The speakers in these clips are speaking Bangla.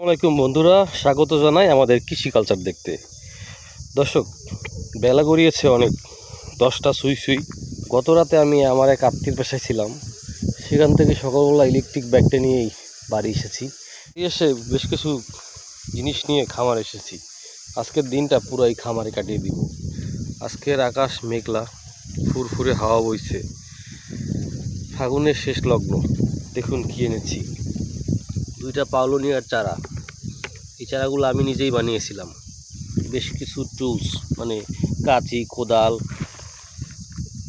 আসসালামাইকুম বন্ধুরা, স্বাগত জানাই আমাদের কৃষি কালচার দেখতে। দর্শক, বেলা গড়িয়েছে অনেক, 10টা সুই সুই। গত রাতে আমি আমার এক আত্মীয়ের বাসায় ছিলাম, সেখান থেকে সকালবেলা ইলেকট্রিক ব্যাগটা নিয়েই বাড়ি এসেছি। এসে বেশ কিছু জিনিস নিয়ে খামার এসেছি। আজকের দিনটা পুরাই খামারে কাটিয়ে দিব। আজকের আকাশ মেঘলা, ফুরফুরে হাওয়া বইছে, ফাগুনের শেষ লগ্ন। দেখুন কি এনেছি, 2টা পাওলোনিয়ার চারা। এই চারাগুলো আমি নিজেই বানিয়েছিলাম। বেশ কিছু টুলস মানে কাঁচি, কোদাল,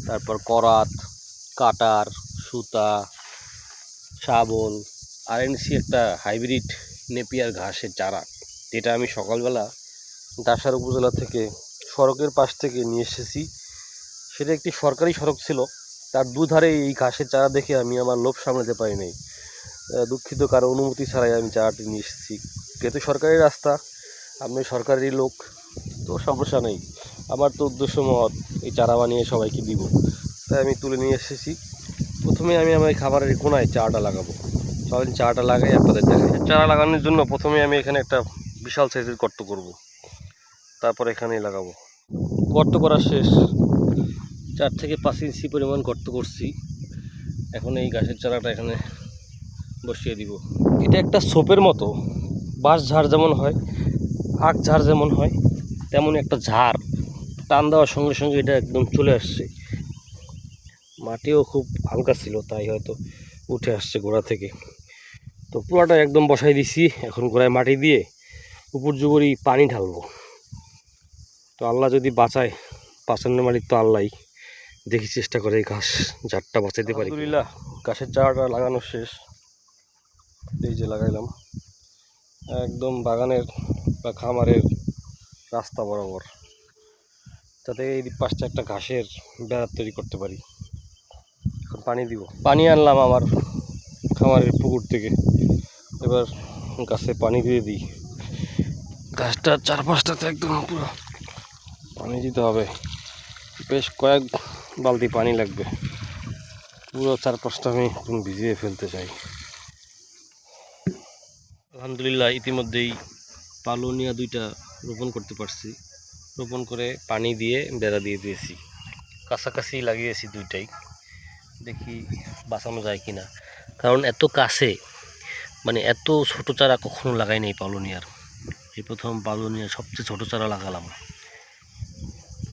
তারপর করাত, কাটার, সুতা, শাবল, আর এনেছি একটা হাইব্রিড নেপিয়ার ঘাসের চারা, যেটা আমি সকালবেলা দাসার উপজেলা থেকে সড়কের পাশ থেকে নিয়ে এসেছি। সেটা একটি সরকারি সড়ক ছিল, তার দুধারে এই ঘাসের চারা দেখে আমি আমার লোভ সামলাতে পারি নাই। দুঃখিত, কারো অনুমতি ছাড়াই আমি চারাটি নিয়ে এসেছি। যেহেতু সরকারি রাস্তা, আমি সরকারি লোক, তো সমস্যা নেই। আমার তো উদ্দেশ্য মহৎ, এই চারা বানিয়ে সবাইকে দিব, তাই আমি তুলে নিয়ে এসেছি। প্রথমে আমি আমার খাবারের কোনায় চারাটা লাগাবো। চলেন চারাটা লাগাই আপনাদের দেখাই। চারা লাগানোর জন্য প্রথমে আমি এখানে একটা বিশাল সাইজের গর্ত করব, তারপর এখানেই লাগাবো। গর্ত করা শেষ, 4 থেকে 5 ইঞ্চি পরিমাণ গর্ত করছি। এখন এই গাছের চারাটা এখানে বসিয়ে দিব। এটা একটা সোপের মতো, বাঁশ ঝাড় যেমন হয়, আখ ঝাড় যেমন হয়, তেমন একটা ঝাড়। টান দেওয়ার সঙ্গে সঙ্গে এটা একদম চলে আসছে। মাটিও খুব হালকা ছিল, তাই হয়তো উঠে আসছে গোড়া থেকে। তো পুরোটা একদম বসাই দিছি। এখন গোড়ায় মাটি দিয়ে উপর জুবরি পানি ঢালবো। তো আল্লাহ যদি বাঁচায়, বাঁচানোর মালিক তো আল্লাহই। দেখি চেষ্টা করে এই ঘাস ঝাড়টা বাঁচাইতে পারি। আলহামদুলিল্লাহ, ঘাসের চারাটা লাগানো শেষ। এই যে লাগাইলাম একদম বাগানের বা খামারের রাস্তা বরাবর, যাতে এই পাশটা একটা ঘাসের বেড়া তৈরি করতে পারি। এখন পানি দিব। পানি আনলাম আমার খামারের পুকুর থেকে। এবার গাছে পানি দিয়ে দিই। গাছটার চারপাশটাতে একদম পুরো পানি দিতে হবে। বেশ কয়েক বালতি পানি লাগবে। পুরো চারপাশটা আমি ভিজিয়ে ফেলতে চাই। আলহামদুলিল্লাহ, ইতিমধ্যেই পালোনিয়া 2টা রোপণ করতে পারছি। রোপণ করে পানি দিয়ে বেড়া দিয়ে দিয়েছি। কাছাকাছি লাগিয়েছি 2টাই। দেখি বাঁচানো যায় কি না, কারণ এত কাছে মানে এত ছোট চারা কখনো লাগাই নাই পালোনিয়ার। এই প্রথম পালোনিয়ার সবচেয়ে ছোট চারা লাগালাম।